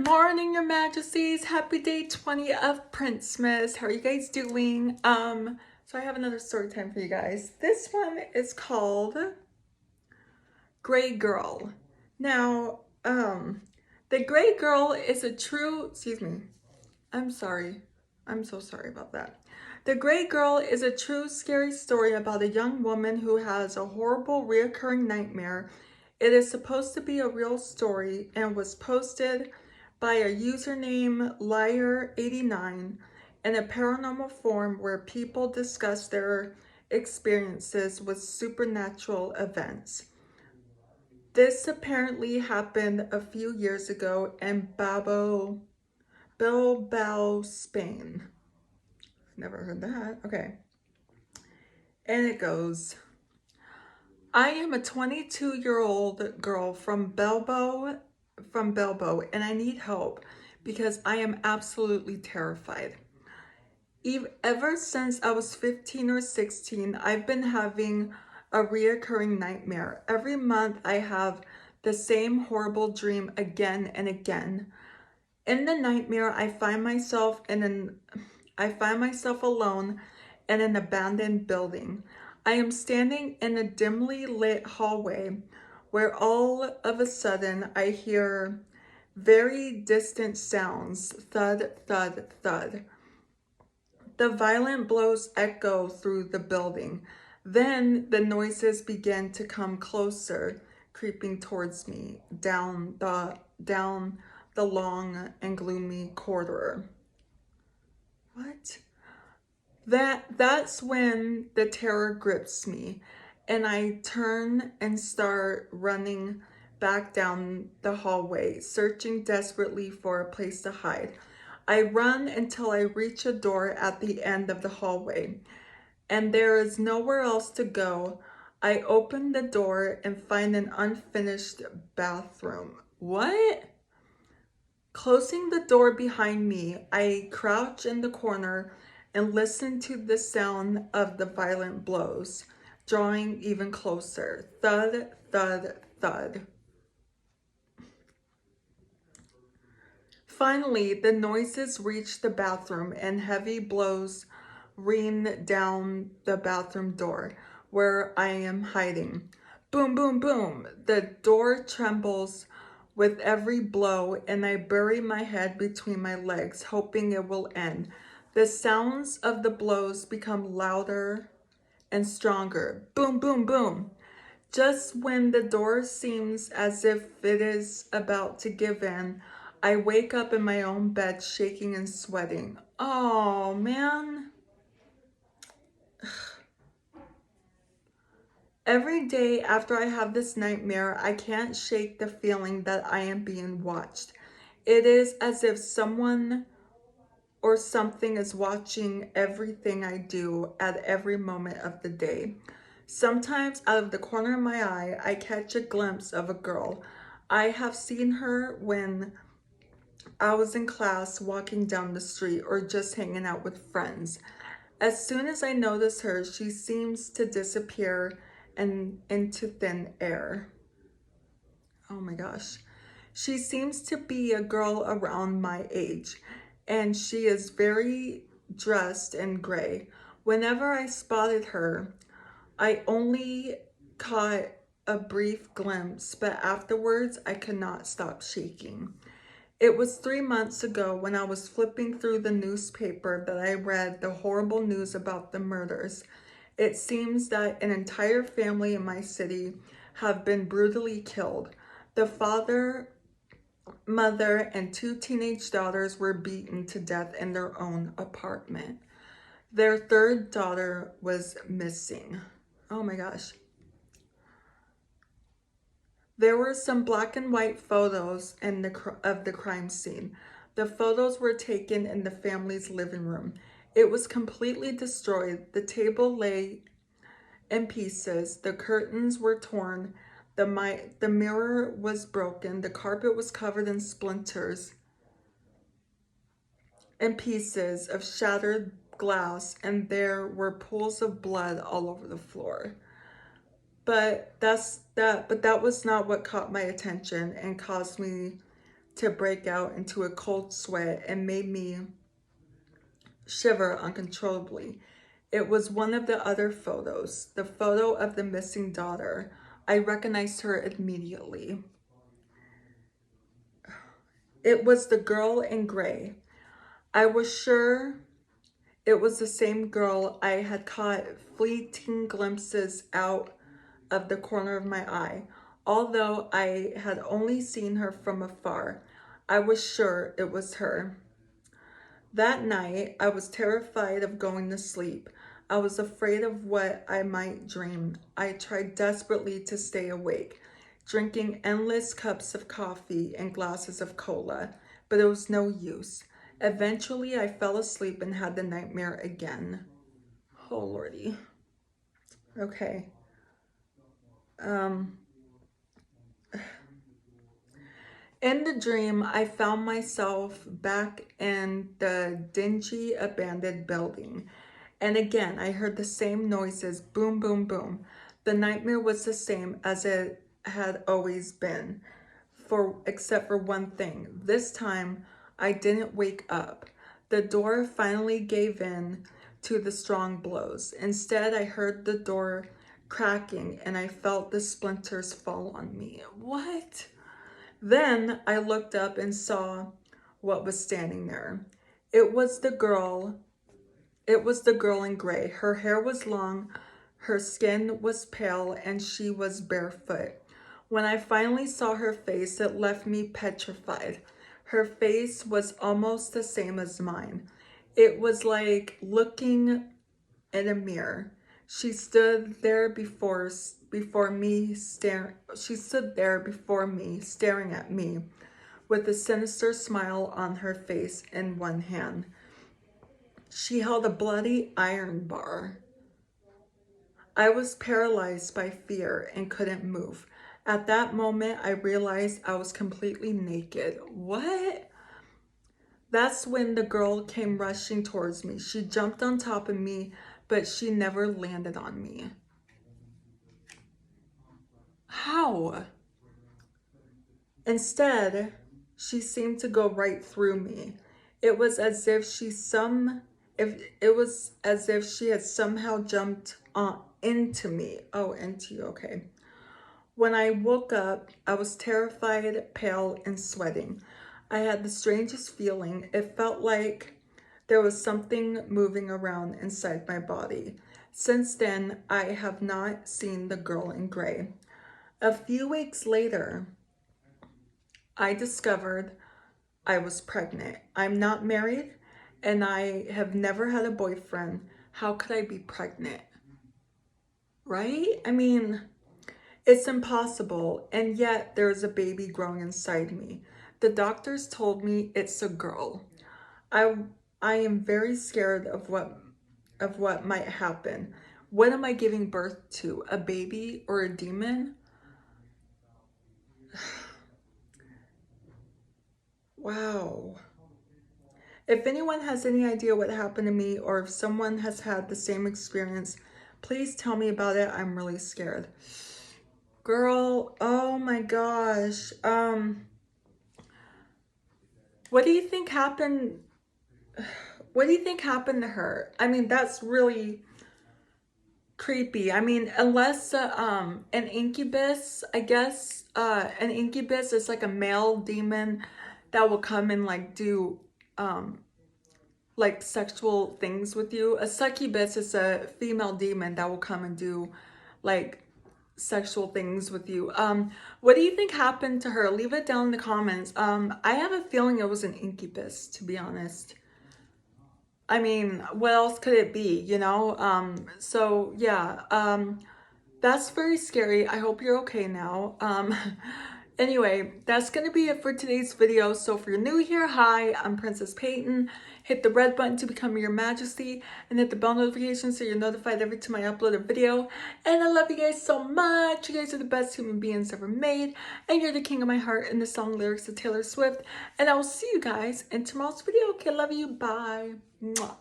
Morning, Your Majesties. Happy day 20 of princmess. How are you guys doing? So I have another story time for you guys. This one is called Gray Girl. Now, the Gray Girl is a true, excuse me, I'm sorry. I'm so sorry about that. The Gray Girl is a true scary story about a young woman who has a horrible reoccurring nightmare. It is supposed to be a real story and was posted by a username Liar89 in a paranormal forum where people discuss their experiences with supernatural events. This apparently happened a few years ago in Bilbao, Spain. Never heard that. Okay. And it goes, I am a 22-year-old girl from Bilbao, and I need help because I am absolutely terrified. Ever since I was 15 or 16, I've been having a reoccurring nightmare. Every month I have the same horrible dream again and again. In the nightmare, I find myself alone in an abandoned building. I am standing in a dimly lit hallway where all of a sudden I hear very distant sounds, thud, thud, thud. The violent blows echo through the building. Then the noises begin to come closer, creeping towards me down the long and gloomy corridor. What? That's when the terror grips me and I turn and start running back down the hallway, searching desperately for a place to hide. I run until I reach a door at the end of the hallway, and there is nowhere else to go. I open the door and find an unfinished bathroom. What? Closing the door behind me, I crouch in the corner and listen to the sound of the violent blows, drawing even closer. Thud, thud, thud. Finally, the noises reach the bathroom and heavy blows ring down the bathroom door where I am hiding. Boom, boom, boom. The door trembles with every blow and I bury my head between my legs, hoping it will end. The sounds of the blows become louder and stronger. Boom, boom, boom. Just when the door seems as if it is about to give in, I wake up in my own bed, shaking and sweating. Oh, man. Every day after I have this nightmare, I can't shake the feeling that I am being watched. It is as if someone or something is watching everything I do at every moment of the day. Sometimes out of the corner of my eye, I catch a glimpse of a girl. I have seen her when I was in class walking down the street or just hanging out with friends. As soon as I notice her, she seems to disappear and into thin air. Oh my gosh. She seems to be a girl around my age, and she is very dressed in gray. Whenever I spotted her, I only caught a brief glimpse, but afterwards I could not stop shaking. It was 3 months ago when I was flipping through the newspaper that I read the horrible news about the murders. It seems that an entire family in my city have been brutally killed. The father, mother, and two teenage daughters were beaten to death in their own apartment. Their third daughter was missing. Oh my gosh. There were some black and white photos of the crime scene. The photos were taken in the family's living room. It was completely destroyed. The table lay in pieces. The curtains were torn. The mirror was broken. The carpet was covered in splinters and pieces of shattered glass, and there were pools of blood all over the floor. But that was not what caught my attention and caused me to break out into a cold sweat and made me shiver uncontrollably. It was one of the other photos, the photo of the missing daughter. I recognized her immediately. It was the girl in gray. I was sure it was the same girl I had caught fleeting glimpses out of the corner of my eye. Although I had only seen her from afar, I was sure it was her. That night, I was terrified of going to sleep. I was afraid of what I might dream. I tried desperately to stay awake, drinking endless cups of coffee and glasses of cola, but it was no use. Eventually, I fell asleep and had the nightmare again. Oh, Lordy. Okay. In the dream, I found myself back in the dingy, abandoned building. And again, I heard the same noises, boom, boom, boom. The nightmare was the same as it had always been, except for one thing. This time, I didn't wake up. The door finally gave in to the strong blows. Instead, I heard the door cracking and I felt the splinters fall on me. What? Then I looked up and saw what was standing there. It was the girl. It was the girl in gray. Her hair was long, her skin was pale, and she was barefoot. When I finally saw her face, it left me petrified. Her face was almost the same as mine. It was like looking in a mirror. She stood there before me staring at me with a sinister smile on her face in one hand. She held a bloody iron bar. I was paralyzed by fear and couldn't move. At that moment, I realized I was completely naked. What? That's when the girl came rushing towards me. She jumped on top of me, but she never landed on me. How? Instead, she seemed to go right through me. It was as if she had somehow jumped into me. Oh, into you, okay. When I woke up, I was terrified, pale, and sweating. I had the strangest feeling. It felt like there was something moving around inside my body. Since then, I have not seen the girl in gray. A few weeks later, I discovered I was pregnant. I'm not married and I have never had a boyfriend. How could I be pregnant? Right? I mean, it's impossible, and yet there's a baby growing inside me. The doctors told me it's a girl. I am very scared of what might happen. What am I giving birth to? A baby or a demon? Wow. If anyone has any idea what happened to me, or if someone has had the same experience, please tell me about it. I'm really scared. Girl, oh my gosh. What do you think happened? What do you think happened to her? I mean, that's really creepy. I mean, unless an incubus, I guess, an incubus is like a male demon that will come and like do like sexual things with you. A succubus is a female demon that will come and do like sexual things with you. What do you think happened to her? Leave it down in the comments. I have a feeling it was an incubus, to be honest. I mean, what else could it be, you know? So yeah, that's very scary. I hope you're okay now. Anyway, that's going to be it for today's video. So if you're new here, hi, I'm Princess Peyton. Hit the red button to become your majesty and hit the bell notification so you're notified every time I upload a video. And I love you guys so much. You guys are the best human beings ever made. And you're the king of my heart in the song lyrics of Taylor Swift. And I will see you guys in tomorrow's video. Okay, love you. Bye. Mwah.